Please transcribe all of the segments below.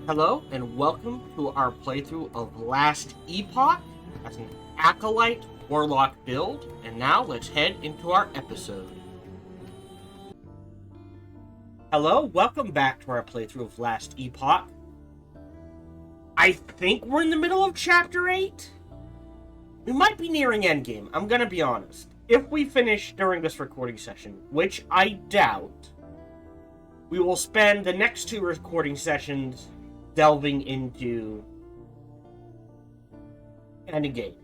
Hello, and welcome to our playthrough of Last Epoch as an Acolyte Warlock build, and now let's head into our episode. Hello, welcome back to our playthrough of Last Epoch. I think we're in the middle of Chapter 8? We might be nearing endgame, I'm gonna be honest. If we finish during this recording session, which I doubt, we will spend the next two recording sessions delving into endgame.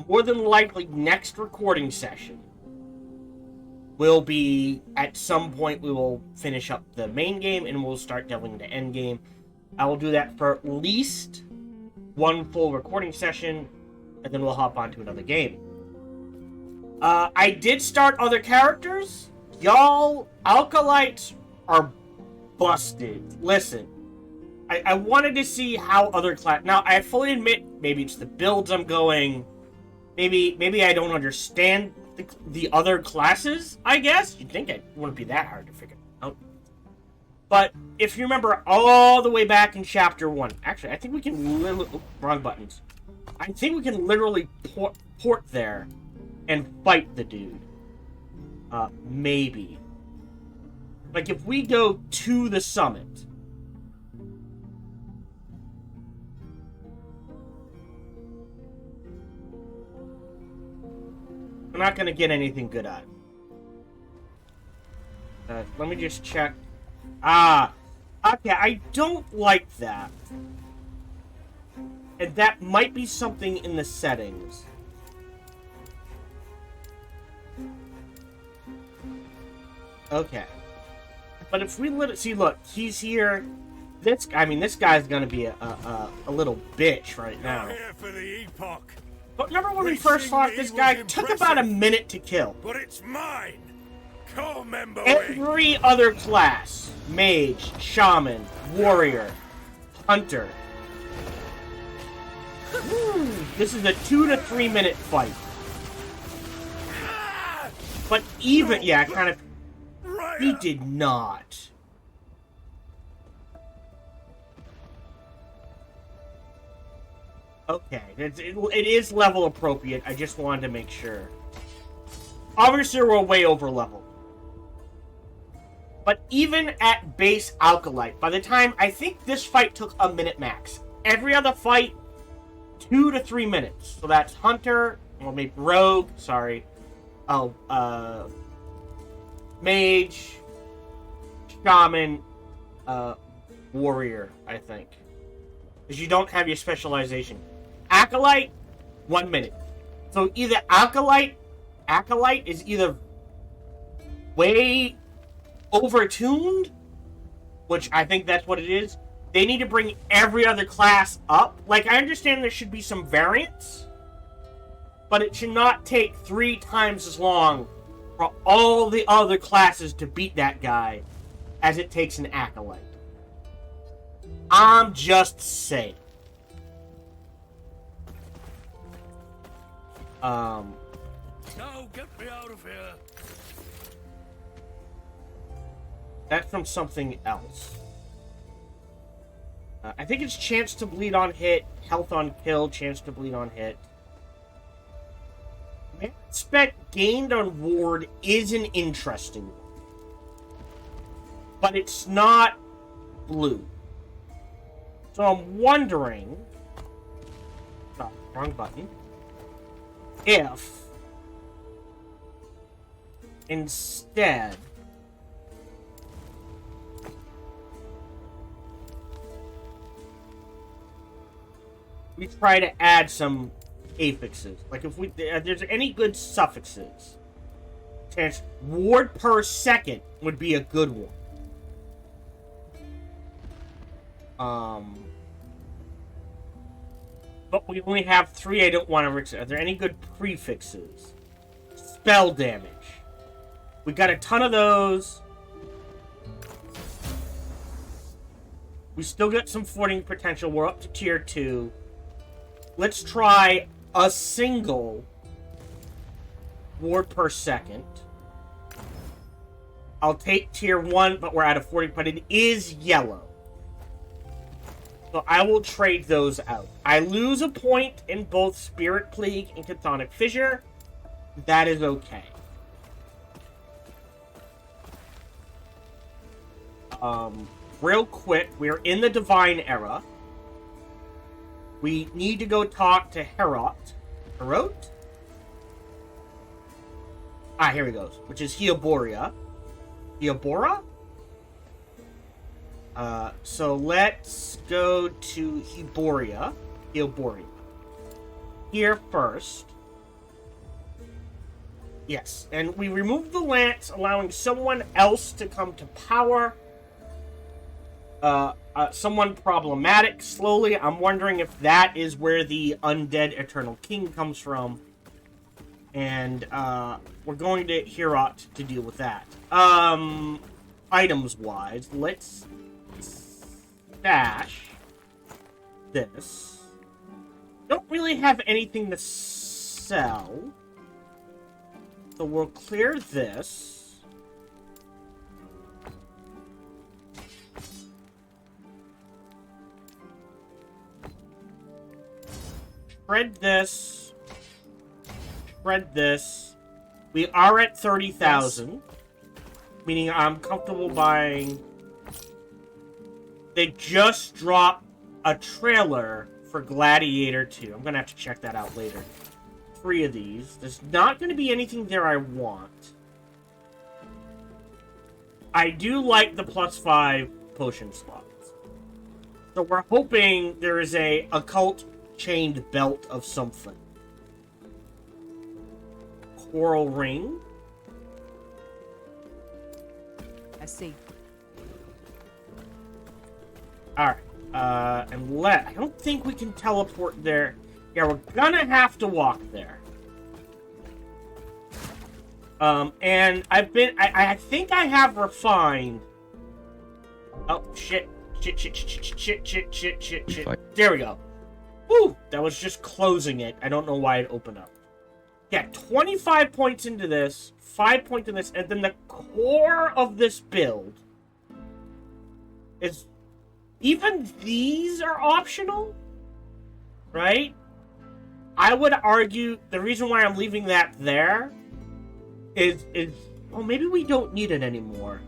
More than likely, next recording session will be, at some point, we will finish up the main game and we'll start delving into endgame. I will do that for at least one full recording session, and then we'll hop on to another game. I did start other characters. Y'all, Acolytes are busted. Listen, I wanted to see how other class... Now, I fully admit, maybe it's the builds I'm going. Maybe I don't understand the other classes, I guess. You'd think it wouldn't be that hard to figure out. But if you remember all the way back in Chapter 1... Actually, I think we can literally... Oh, wrong buttons. I think we can literally port there and fight the dude. Maybe. Like, if we go to the summit... We're not going to get anything good out of it. Let me just check. Okay, I don't like that. And that might be something in the settings. Okay. But if we see, look, he's here. This guy's gonna be a little bitch right now. Here for the Epoch. But remember when we first fought this guy? It took about a minute to kill. But it's mine. Remember Every other class, mage, shaman, warrior, hunter. This is a 2 to 3 minute fight. But even, yeah, kind of. He did not. Okay, it is level appropriate. I just wanted to make sure. Obviously, we're way over level. But even at base Acolyte, by the time, I think this fight took a minute max. Every other fight, 2 to 3 minutes. So that's Hunter, or maybe Rogue, sorry. Mage, Shaman, Warrior, I think. Because you don't have your specialization. Acolyte, 1 minute. So either Acolyte is either way overtuned, which I think that's what it is. They need to bring every other class up. Like, I understand there should be some variance, but it should not take 3 times as long for all the other classes to beat that guy as it takes an Acolyte. I'm just saying. No, get me out of here. That's from something else. I think it's chance to bleed on hit, health on kill, chance to bleed on hit. Man spec gained on ward is an interesting one. But it's not blue. So I'm wondering... Oh, wrong button. If... instead... we try to add some affixes. Like if there's any good suffixes. Chance ward per second would be a good one. But we only have 3 I don't want to mix. Are there any good prefixes? Spell damage. We got a ton of those. We still got some forting potential. We're up to tier 2. Let's try a single ward per second. I'll take tier 1, but we're out of 40, but it is yellow. So I will trade those out. I lose a point in both Spirit Plague and Chthonic Fissure. That is okay. Real quick, we're in the Divine Era. We need to go talk to Herot. Herot? Ah, here he goes. Which is Heoboria. Heobora? So let's go to Heoboria. Here first. Yes, and we remove the lance, allowing someone else to come to power. Someone problematic slowly. I'm wondering if that is where the undead Eternal King comes from. And, we're going to Herot to deal with that. Items-wise, let's stash this. Don't really have anything to sell. So we'll clear this. Shred this. Shred this. We are at 30,000. Meaning I'm comfortable buying... They just dropped a trailer for Gladiator 2. I'm going to have to check that out later. 3 of these. There's not going to be anything there I want. I do like the +5 potion slots. So we're hoping there is a occult chained belt of something. Coral ring. I see. Alright. I don't think we can teleport there. Yeah, we're gonna have to walk there. And I think I have refined. Oh, shit. Shit. There we go. Woo! That was just closing it. I don't know why it opened up. Yeah, 25 points into this, 5 points in this, and then the core of this build is... Even these are optional, right? I would argue the reason why I'm leaving that there is well, maybe we don't need it anymore.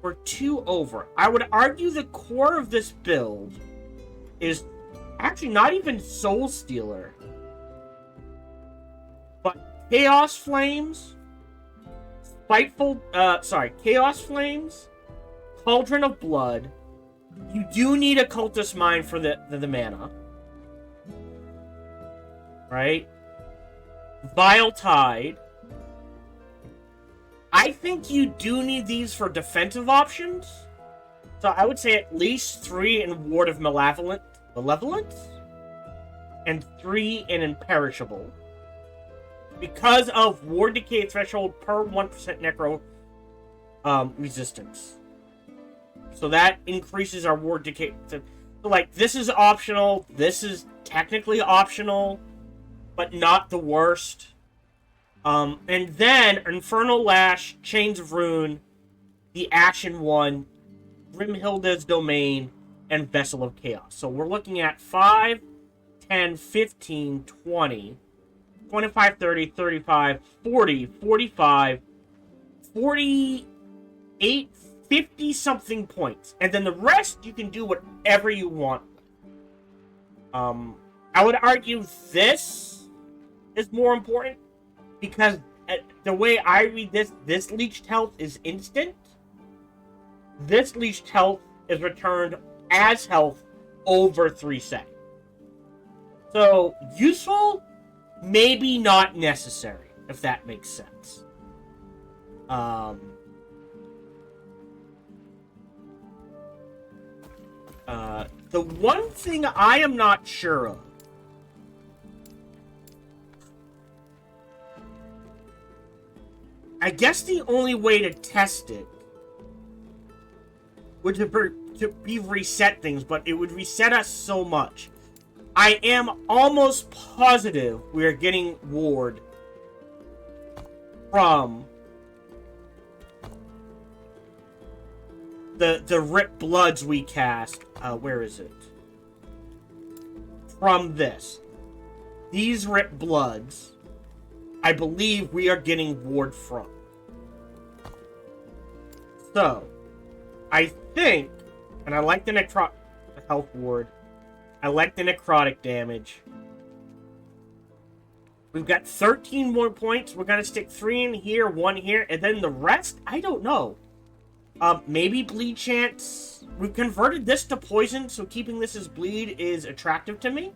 We're 2 over. I would argue the core of this build is actually not even Soul Stealer, but Chaos Flames, Chaos Flames, Cauldron of Blood. You do need a Cultist Mind for the mana. Right? Vile Tide. I think you do need these for defensive options. So I would say at least 3 in Ward of Malevolence. And 3 in Imperishable. Because of Ward Decay threshold per 1% Necro resistance. So that increases our Ward Decay. So, like, this is optional. This is technically optional, but not the worst. And then Infernal Lash, Chains of Ruin, the Ashen One, Grimhilda's Domain, and Vessel of Chaos. So we're looking at 5, 10, 15, 20, 25, 30, 35, 40, 45, 48, 50-something points. And then the rest, you can do whatever you want. I would argue this is more important, because the way I read this leeched health is instant. This leeched health is returned as health over 3 seconds. So, useful, maybe not necessary, if that makes sense. The one thing I am not sure of, I guess the only way to test it would be reset things, but it would reset us so much. I am almost positive we are getting ward from the Rip Bloods we cast, where is it? From this. These Rip Bloods, I believe we are getting ward from. So, I think, and I like the health ward. I like the necrotic damage. We've got 13 more points. We're gonna stick 3 in here, 1 here, and then the rest, I don't know. Maybe bleed chance. We've converted this to poison, so keeping this as bleed is attractive to me.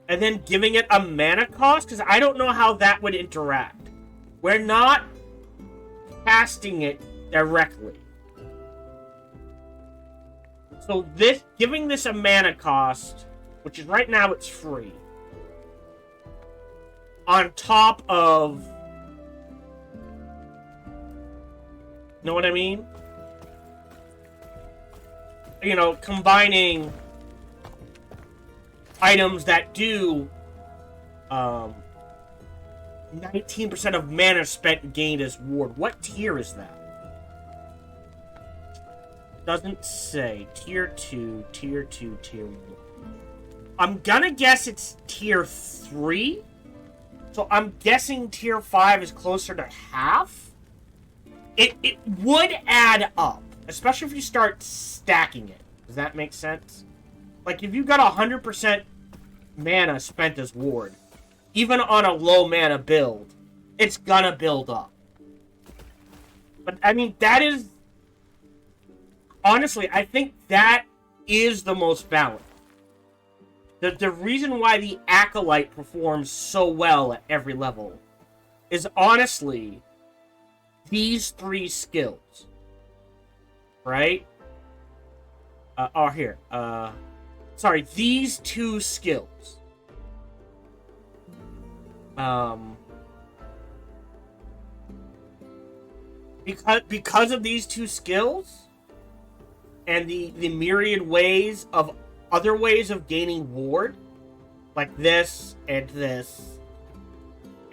And then giving it a mana cost, because I don't know how that would interact. We're not casting it directly. So this, giving this a mana cost, which is right now it's free, on top of, you know what I mean? You know, combining items that do 19% of mana spent gained as ward. What tier is that? Doesn't say. Tier 2, Tier 2, Tier 1. I'm gonna guess it's Tier 3. So I'm guessing Tier 5 is closer to half. It would add up. Especially if you start stacking it. Does that make sense? Like, if you got 100% mana spent as ward, even on a low mana build, it's gonna build up. But, I mean, that is... Honestly, I think that is the most balanced. The reason why the Acolyte performs so well at every level is honestly these 3 skills. Right? Sorry, these 2 skills. Because of these 2 skills, and the myriad ways of other ways of gaining ward, like this, and this,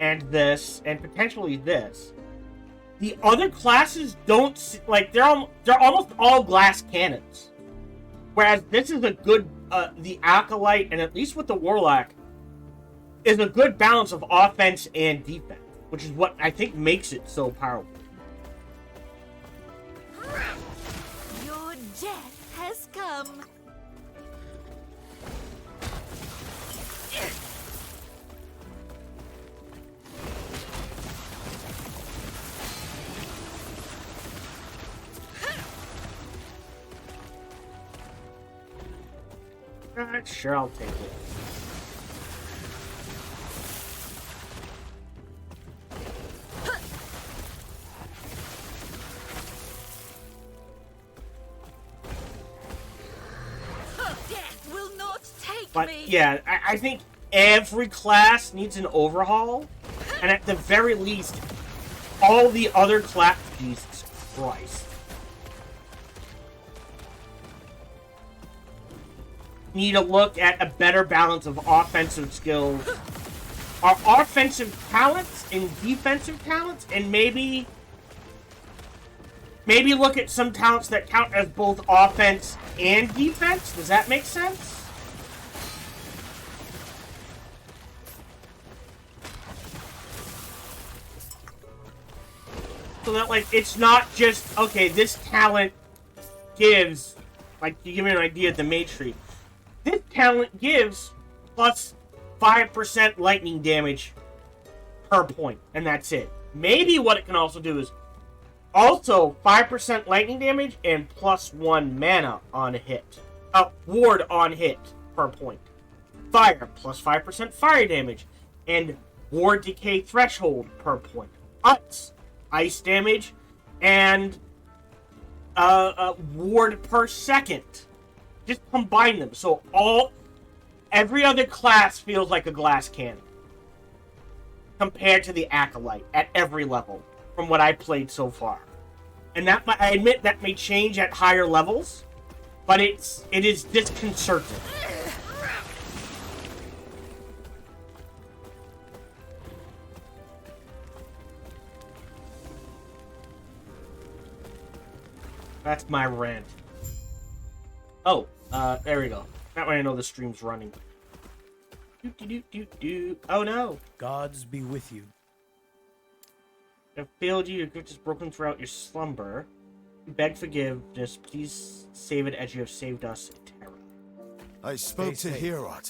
and this, and potentially this, the other classes don't, like, they're almost all glass cannons. Whereas this is a good, the Acolyte, and at least with the Warlock, is a good balance of offense and defense, which is what I think makes it so powerful. Your death has come. Sure, I'll take it. Death will not take But me. yeah, I think every class needs an overhaul, and at the very least, all the other class. Jesus Christ. Need to look at a better balance of offensive skills, our offensive talents and defensive talents, and maybe look at some talents that count as both offense and defense. Does that make sense? So that, like, it's not just, okay, this talent gives, like, to give you an idea of the mage tree, this talent gives plus 5% lightning damage per point, and that's it. Maybe what it can also do is also 5% lightning damage and plus 1 mana on hit. Ward on hit per point. Fire, plus 5% fire damage, and ward decay threshold per point. Ice damage, and ward per second. Just combine them, so every other class feels like a glass cannon compared to the Acolyte at every level from what I played so far. And that, I admit, that may change at higher levels, but it is disconcerting. That's my rant. Oh, there we go. That way I know the stream's running. Oh no! Gods be with you. I failed you. Your gift is broken throughout your slumber. We beg forgiveness. Please save it as you have saved us in terror. I spoke to Stay safe. Herod.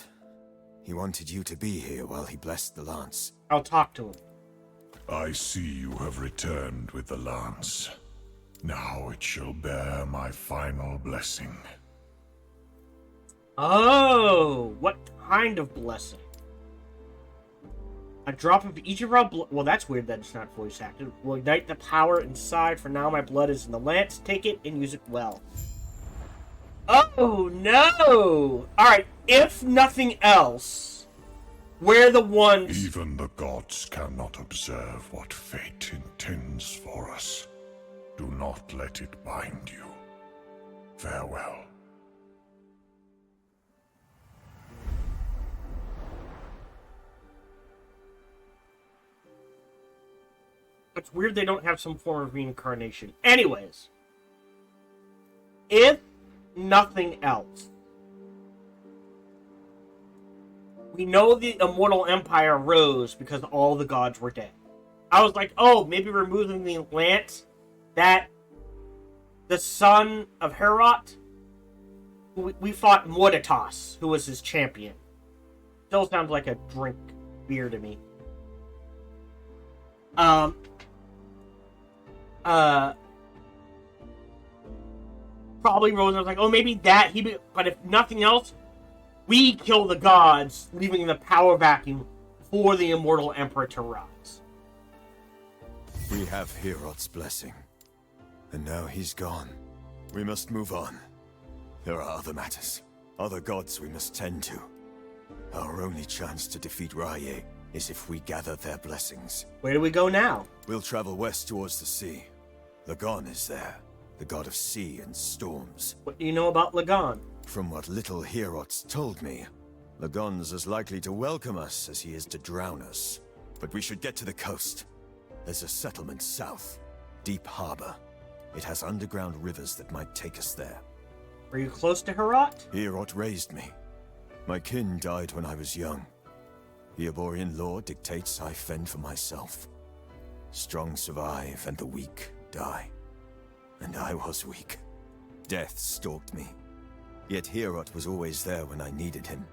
He wanted you to be here while he blessed the lance. I'll talk to him. I see you have returned with the lance. Now it shall bear my final blessing. Oh, what kind of blessing? A drop of each of our blood. Well, that's weird that it's not voice acted. Will ignite the power inside. For now, my blood is in the lance. Take it and use it well. Oh no! All right. If nothing else, we're the ones. Even the gods cannot observe what fate intends for us. Do not let it bind you. Farewell. It's weird they don't have some form of reincarnation. Anyways, if nothing else, we know the Immortal Empire rose because all the gods were dead. I was like, oh, maybe removing the lance, that the son of Herod, we fought Morditas, who was his champion. Still sounds like a drink beer to me. Probably Rose was like, oh, maybe that, but if nothing else, we kill the gods, leaving the power vacuum for the Immortal Emperor to rise. We have Herod's blessing. And now he's gone. We must move on. There are other matters. Other gods we must tend to. Our only chance to defeat Rye is if we gather their blessings. Where do we go now? We'll travel west towards the sea. Lagon is there, the god of sea and storms. What do you know about Lagon? From what little Herod's told me, Lagon's as likely to welcome us as he is to drown us. But we should get to the coast. There's a settlement south, Deep Harbor. It has underground rivers that might take us there. Were you close to Herod? Herod raised me. My kin died when I was young. The Aborian law dictates I fend for myself. Strong survive and the weak die. And I was weak. Death stalked me. Yet Herod was always there when I needed him.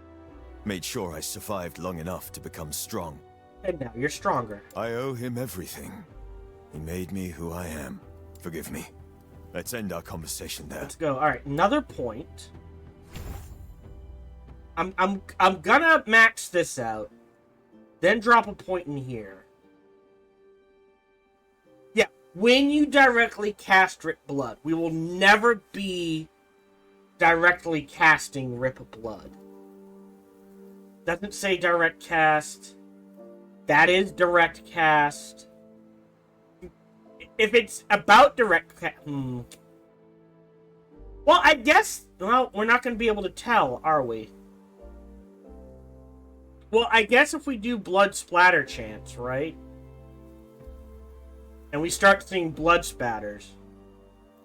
Made sure I survived long enough to become strong. And now you're stronger. I owe him everything. He made me who I am. Forgive me. Let's end our conversation there. Let's go. All right, another point. I'm gonna max this out, then drop a point in here. Yeah, when you directly cast Rip Blood, we will never be directly casting Rip Blood. Doesn't say direct cast. That is direct cast. If it's about direct cast... Well, I guess... Well, we're not going to be able to tell, are we? Well, I guess if we do blood splatter chants, right? And we start seeing blood spatters,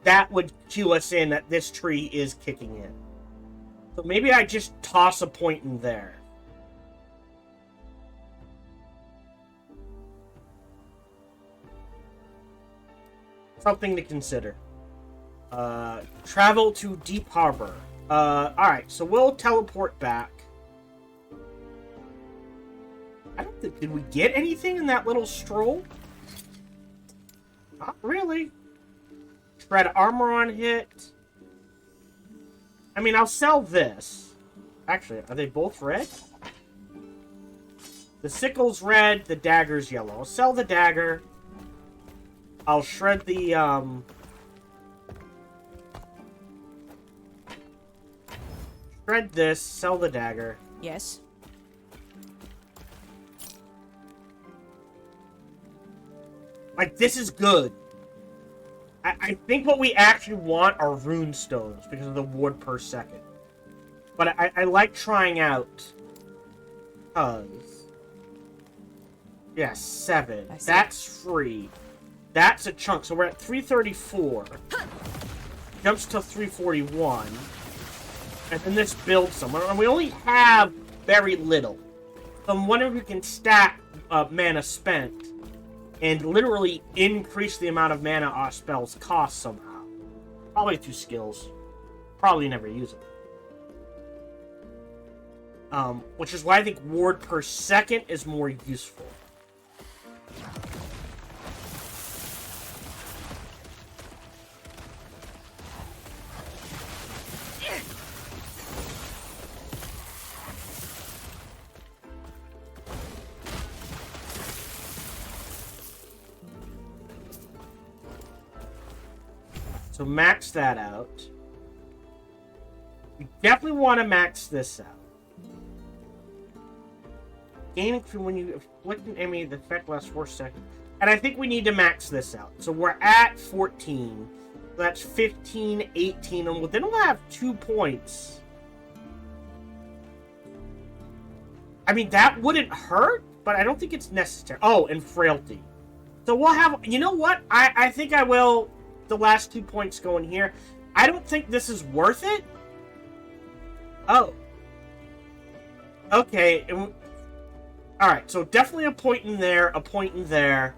that would cue us in that this tree is kicking in. So maybe I just toss a point in there. Something to consider. Travel to Deep Harbor. Alright, so we'll teleport back. I don't think... Did we get anything in that little stroll? Not really. Shred armor on hit. I mean, I'll sell this. Actually, are they both red? The sickle's red, the dagger's yellow. I'll sell the dagger. I'll shred the, shred this, sell the dagger. Yes. Like, this is good. I think what we actually want are rune stones because of the ward per second. But I like trying out. Yeah, 7. That's free. That's a chunk. So we're at 334. jumps to 341. And then this builds somewhere. And we only have very little. So I'm wondering if we can stack mana spent and literally increase the amount of mana our spells cost somehow. Probably through skills. Probably never use it. Which is why I think ward per second is more useful. So max that out. We definitely want to max this out. Gaining from when you inflict an enemy, the effect lasts 4 seconds. And I think we need to max this out. So we're at 14. So that's 15, 18, and then we'll have 2 points. I mean, that wouldn't hurt, but I don't think it's necessary. Oh, and frailty. So we'll have... You know what? I think I will... The last 2 points go in here. I don't think this is worth it. Oh. Okay. Alright, so definitely a point in there, a point in there.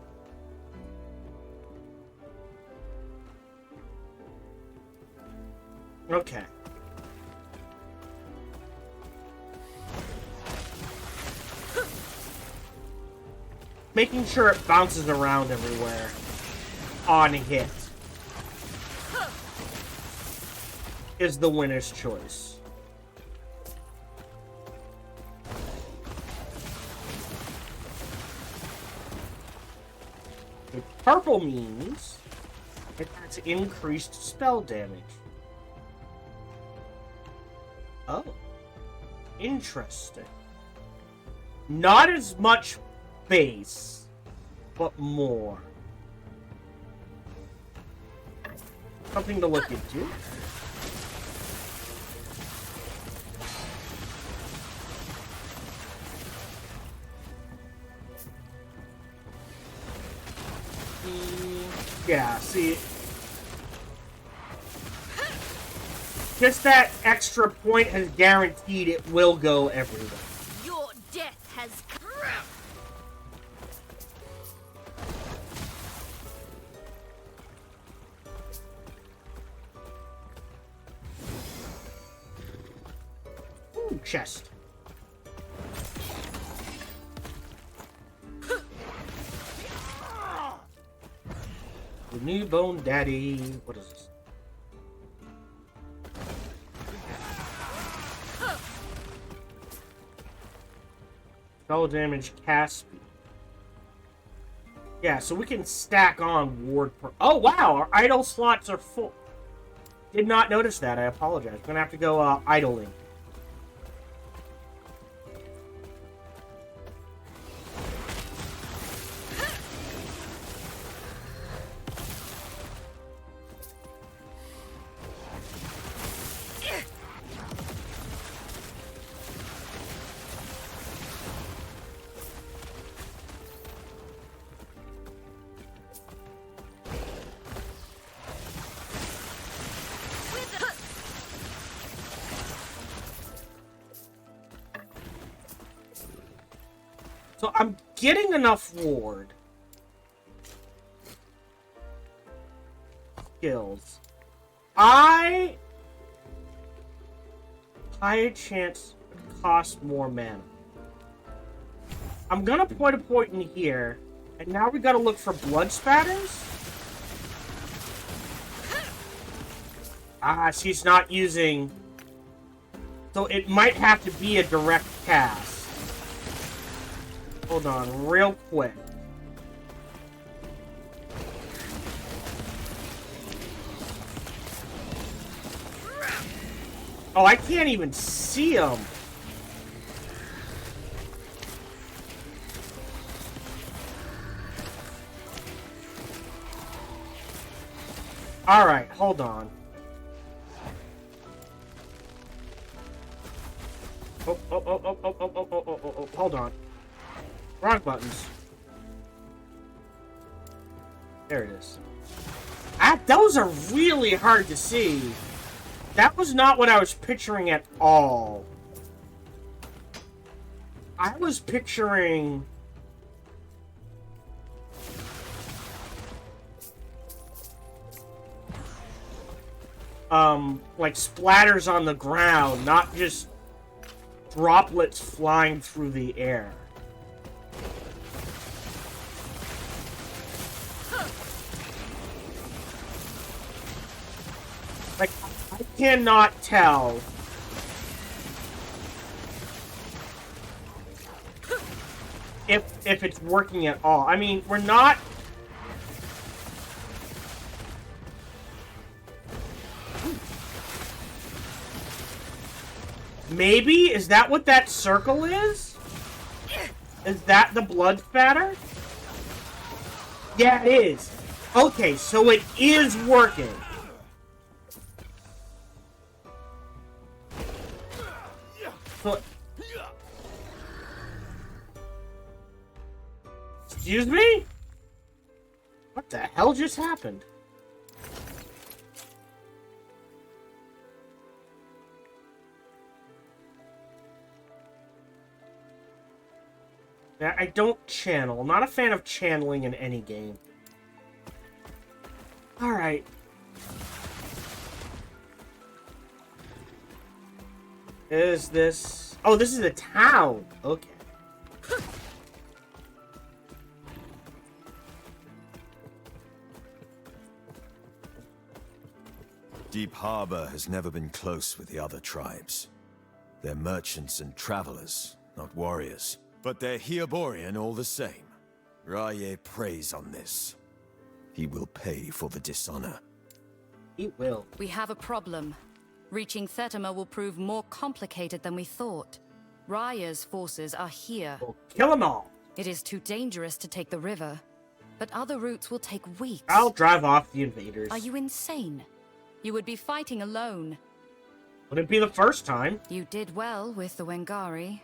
Okay. Making sure it bounces around everywhere on a hit is the winner's choice. The purple means it has increased spell damage. Oh. Interesting. Not as much base, but more. Something to look into. Yeah, see, just that extra point has guaranteed it will go everywhere. Your death has come. Ooh, chest. The new bone daddy. What is this? Spell damage, cast speed. Yeah, so we can stack on ward per. Oh wow, our idle slots are full. Did not notice that. I apologize. I'm gonna have to go idling. So I'm getting enough ward. Skills. High chance to cost more mana. I'm gonna put a point in here, and now we gotta look for blood spatters. Ah, she's not using. So it might have to be a direct cast. Hold on, real quick. Oh, I can't even see him. All right, hold on. Oh, hold on. Wrong buttons. There it is. Those are really hard to see. That was not what I was picturing at all. I was picturing... like splatters on the ground, not just droplets flying through the air. Like, I cannot tell if it's working at all. I mean, we're not... Maybe? Is that what that circle is? Is that the blood spatter? Yeah, it is. Okay, so it is working. So... Excuse me? What the hell just happened? I don't channel. I'm not a fan of channeling in any game. Alright. Is this... Oh, this is the town. Okay. Deep Harbor has never been close with the other tribes. They're merchants and travelers, not warriors. But they're Hyoborian all the same. Raye preys on this. He will pay for the dishonor. He will. We have a problem. Reaching Thetima will prove more complicated than we thought. Raya's forces are here. We'll kill them all. It is too dangerous to take the river, but other routes will take weeks. I'll drive off the invaders. Are you insane? You would be fighting alone. Wouldn't be the first time. You did well with the Wengari.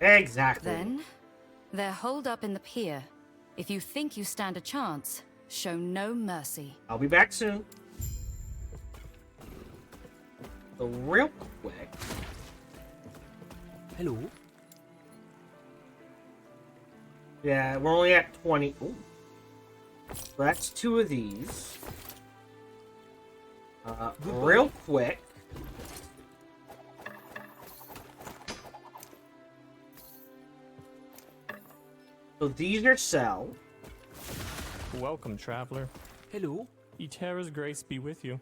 Exactly. Then, they're holed up in the pier. If you think you stand a chance, show no mercy. I'll be back soon. So real quick. Hello. Yeah, we're only at 20. Ooh. So that's 2 of these. Real quick. So these are sell. Welcome, traveler. Hello. Eterra's grace be with you.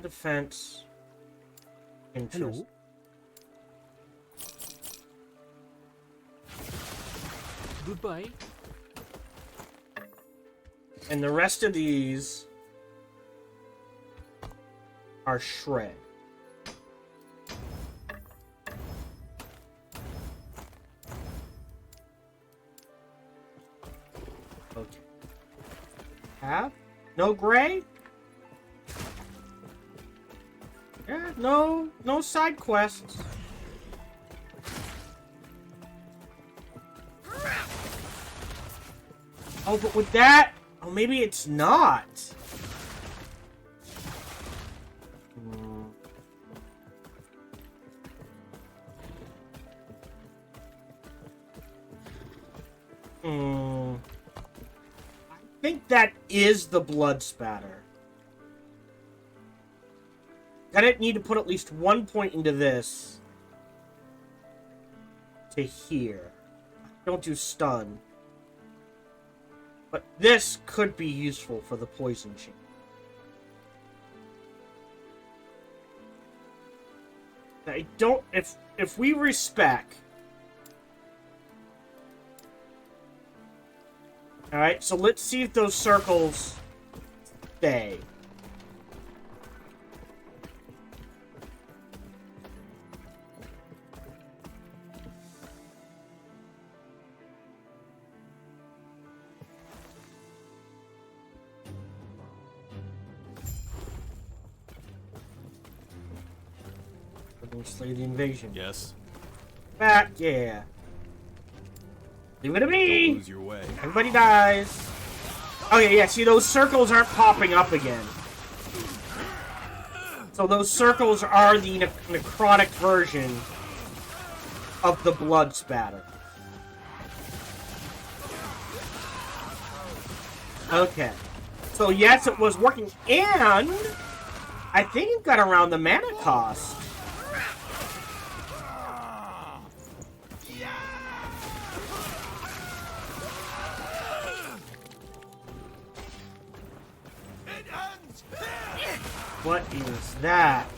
Defense. Interest. Hello. Goodbye. And the rest of these are shred. Okay. Have? No gray? Yeah, no side quests. Oh, but with that... Oh, maybe it's not. I think that is the blood spatter. I didn't need to put at least 1 point into this. To here. Don't do stun. But this could be useful for the poison chain. I don't... If we respec... Alright, so let's see if those circles stay. Slay the invasion. Yes. Back, yeah. Leave it to me! Don't lose your way. Everybody dies. Okay, yeah, see, those circles aren't popping up again. So those circles are the necrotic version of the blood spatter. Okay. So yes, it was working, and I think it got around the mana cost. What is that?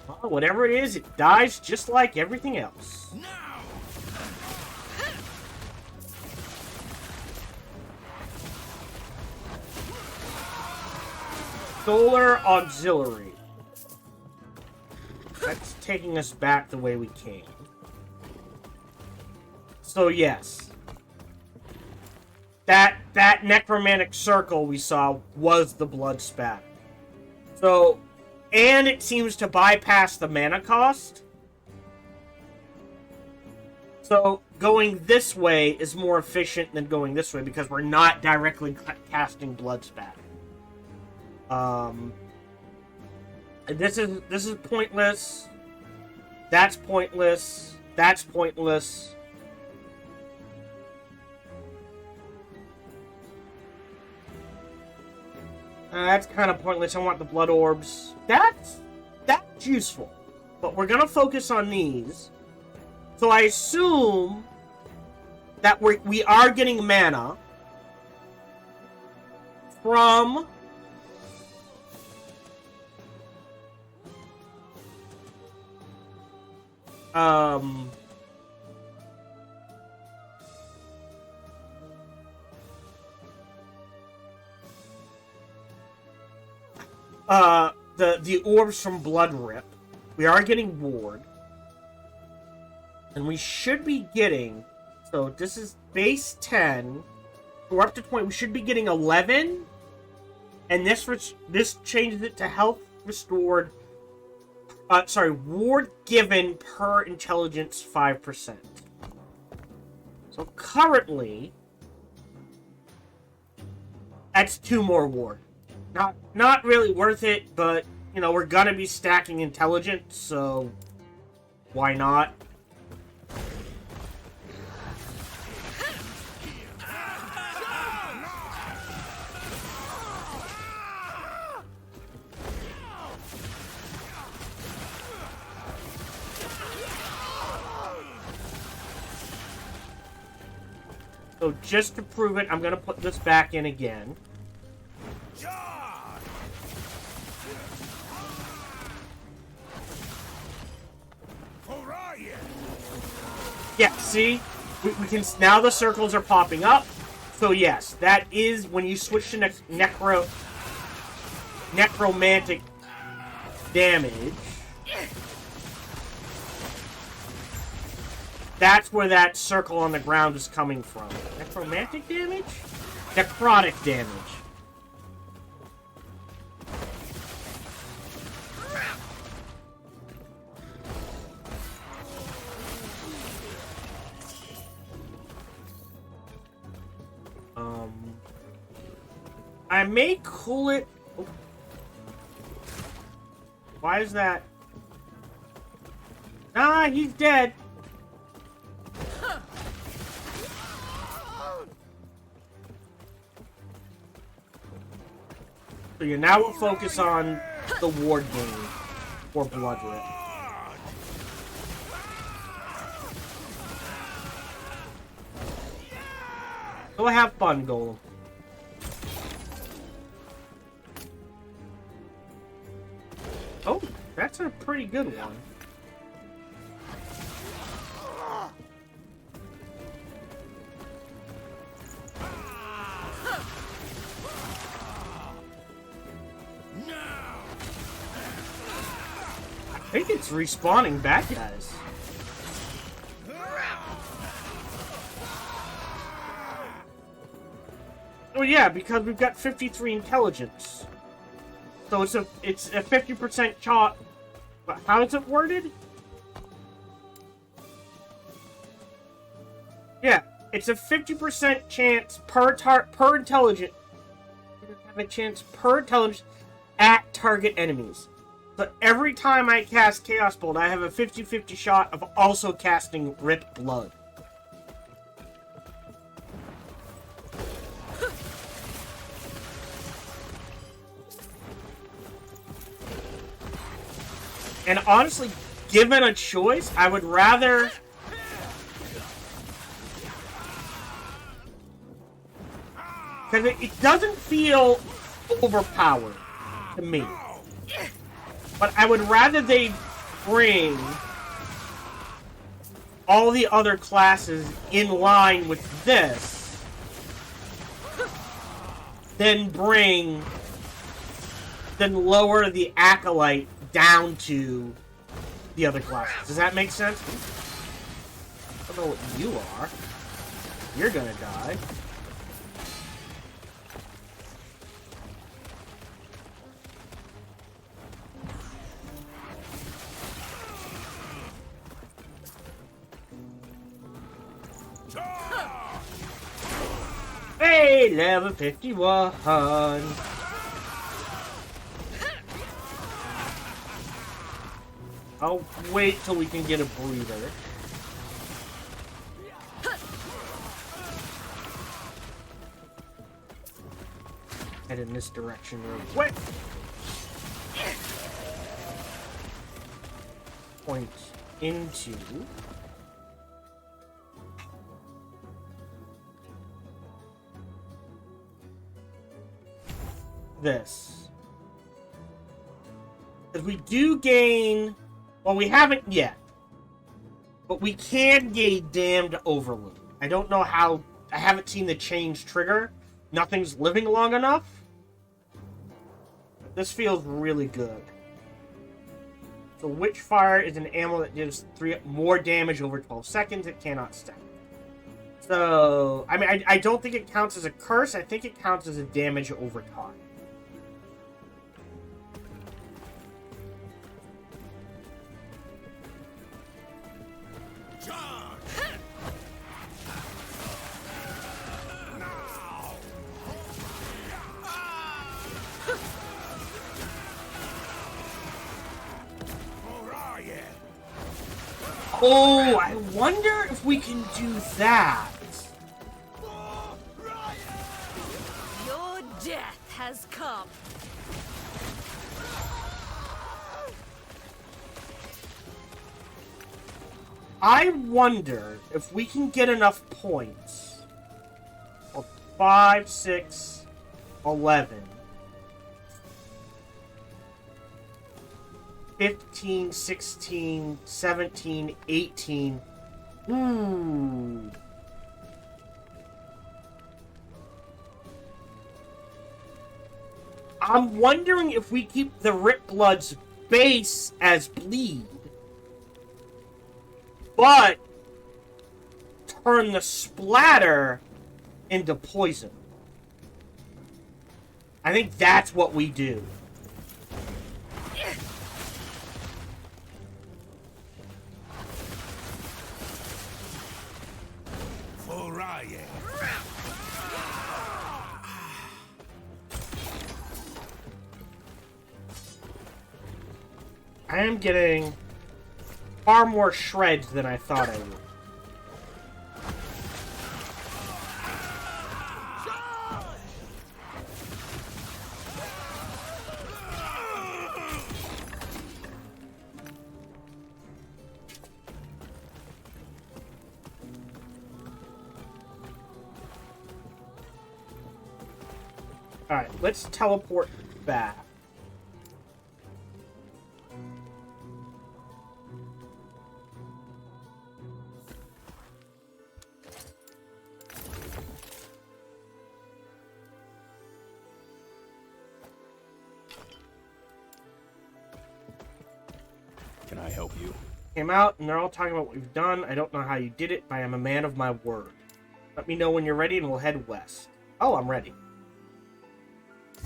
Well, whatever it is, it dies just like everything else. Solar Auxiliary. That's taking us back the way we came. So yes. That necromantic circle we saw was the blood spat. So, and it seems to bypass the mana cost. So going this way is more efficient than going this way because we're not directly casting blood spat. This is pointless. That's pointless. That's pointless. That's kind of pointless. I want the blood orbs. That's useful. But we're gonna focus on these. So I assume that we are getting mana from the orbs from Blood Rip. We are getting Ward. And we should be getting, so this is base 10. We're up to 20. We should be getting 11. And this changes it to health restored. Ward given per intelligence 5%. So currently, that's 2 more ward. Not really worth it, but you know we're gonna be stacking intelligence, so why not? So just to prove it, I'm going to put this back in again. Yeah, see? We can, now the circles are popping up. So yes, that is when you switch to necromantic damage. That's where that circle on the ground is coming from. Necromantic damage? Necrotic damage. I may cool it. Oh. Why is that? Ah, he's dead. So yeah, now we'll focus on the ward game for Blood Rip. Go have fun, Golem. Oh, that's a pretty good one. I think it's respawning bad guys. Oh yeah, because we've got 53 intelligence. So it's a 50% shot. But how is it worded? Yeah, it's a 50% chance per intelligence. Have a chance per intelligence at target enemies. So every time I cast Chaos Bolt, I have a 50-50 shot of also casting Rip Blood. And honestly, given a choice, I would rather... Because it doesn't feel overpowered to me. But I would rather they bring all the other classes in line with this than lower the Acolyte down to the other classes. Does that make sense? I don't know what you are. You're gonna die. Hey, level 51. I'll wait till we can get a breather. Head in this direction real quick. Point into... this. Because we do gain... Well, we haven't yet. But we can gain Damned Overload. I don't know how... I haven't seen the change trigger. Nothing's living long enough. This feels really good. So Witchfire is an ammo that gives 3 more damage over 12 seconds. It cannot stack. So, I mean, I don't think it counts as a curse. I think it counts as a damage over time. Oh, I wonder if we can do that. Your death has come. I wonder if we can get enough points. Well, 5, 6, 11. 15, 16, 17, 18. I'm wondering if we keep the Rip Blood's base as bleed, but turn the splatter into poison. I think that's what we do. I am getting far more shreds than I thought I would. Alright, let's teleport back. Can I help you? Came out, and they're all talking about what we've done. I don't know how you did it, but I am a man of my word. Let me know when you're ready, and we'll head west. Oh, I'm ready.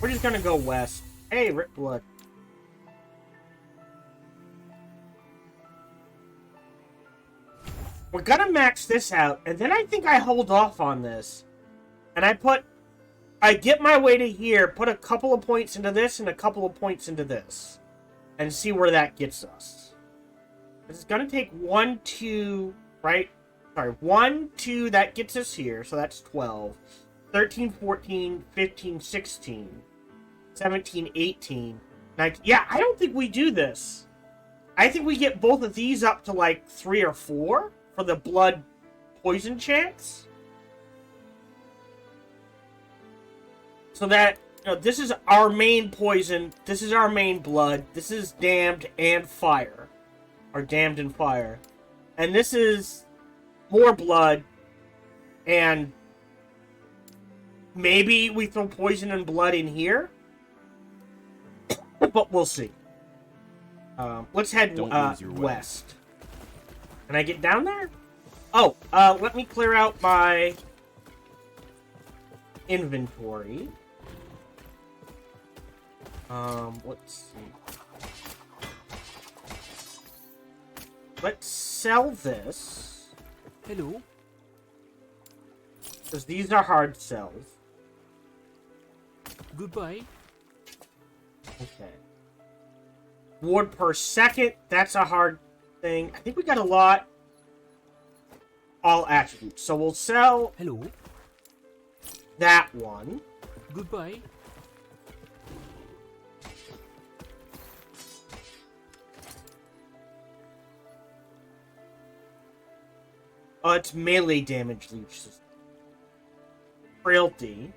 We're just gonna go west. Hey, Rip Blood. We're gonna max this out, and then I think I hold off on this. And I get my way to here, put a couple of points into this, and a couple of points into this. And see where that gets us. It's gonna take 1, 2, right? Sorry, 1, 2, that gets us here, so that's 12. 13, 14, 15, 16. 17, 18, 19. Yeah, I don't think we do this. I think we get both of these up to like 3 or 4 for the blood poison chance. So that, you know, this is our main poison, this is our main blood, this is damned and fire. Or damned and fire. And this is more blood, and maybe we throw poison and blood in here? But we'll see. Let's head west. Can I get down there? Oh, let me clear out my inventory. Let's see. Let's sell this. Hello. Because these are hard sells. Goodbye. Okay. Ward per second. That's a hard thing. I think we got a lot. All attributes. So we'll sell Hello. that one. Goodbye. Oh, it's melee damage leech system. Frailty.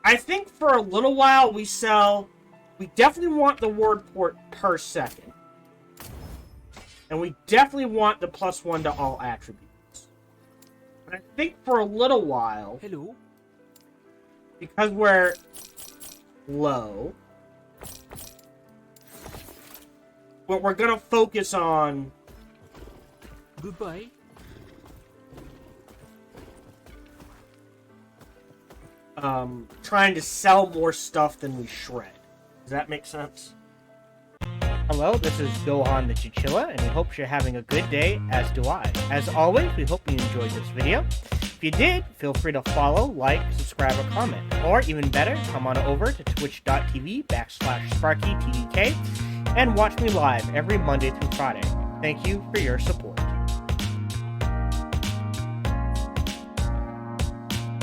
I think for a little while we definitely want the word port per second. And we definitely want the +1 to all attributes. But I think for a little while, Hello. because we're low, what we're gonna focus on Goodbye. trying to sell more stuff than we shred. Does that make sense? Hello, this is Gohan the Chinchilla, and we hope you're having a good day, as do I. As always, we hope you enjoyed this video. If you did, feel free to follow, like, subscribe, or comment. Or, even better, come on over to twitch.tv/SparkyTDK and watch me live every Monday through Friday. Thank you for your support.